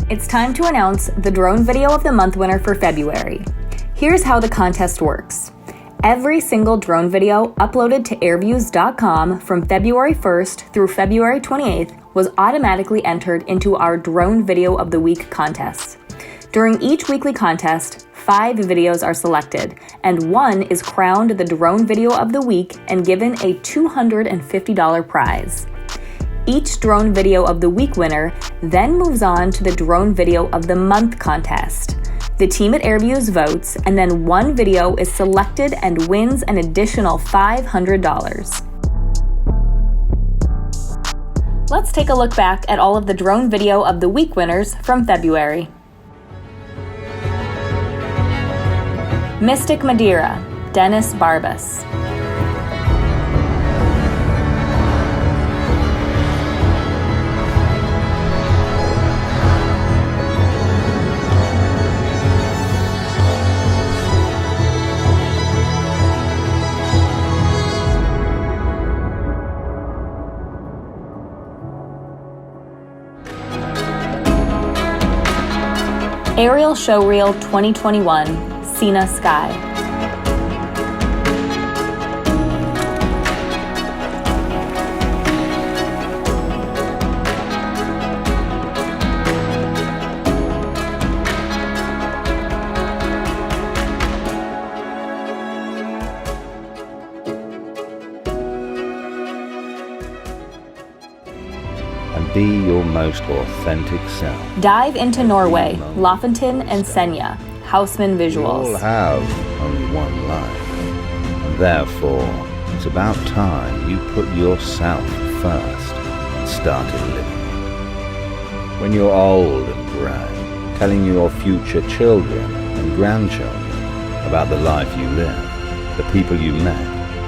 It's time to announce the Drone Video of the Month winner for February. Here's how the contest works. Every single drone video uploaded to AirVuz.com from February 1st through February 28th was automatically entered into our Drone Video of the Week contest. During each weekly contest, 5 videos are selected, and one is crowned the Drone Video of the Week and given a $250 prize. Each Drone Video of the Week winner then moves on to the Drone Video of the Month contest. The team at AirVuz votes, and then one video is selected and wins an additional $500. Let's take a look back at all of the Drone Video of the Week winners from February. Mystic Madeira, Dennis Barbas. Aerial Showreel 2021, Sina Sky. And be your most authentic self. Dive into Norway, Lofoten and Senja, Houseman We Visuals. all have only one life, and therefore it's about time you put yourself first and started living. When you're old and grey, telling your future children and grandchildren about the life you live, the people you met,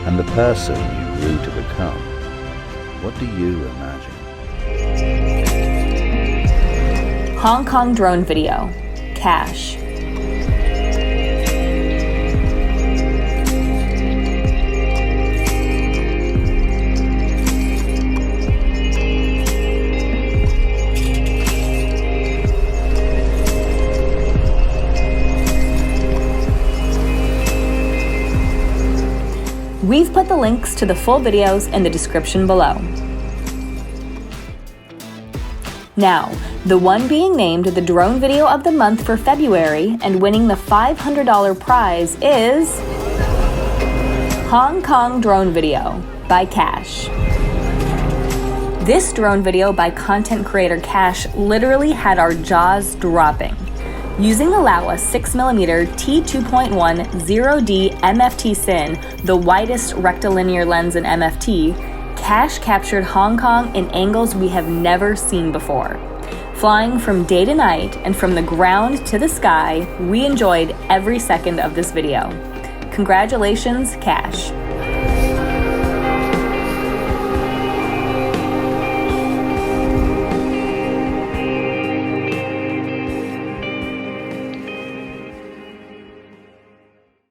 and the person you grew to become, what do you imagine? Hong Kong Drone Video, Cash. We've put the links to the full videos in the description below. Now, the one being named the Drone Video of the Month for February and winning the $500 prize is Hong Kong Drone Video by Cash. This drone video by content creator Cash literally had our jaws dropping. Using the Laowa 6mm T2.1 0D MFT Cine, the widest rectilinear lens in MFT, Cash captured Hong Kong in angles we have never seen before. Flying from day to night and from the ground to the sky, we enjoyed every second of this video. Congratulations, Cash.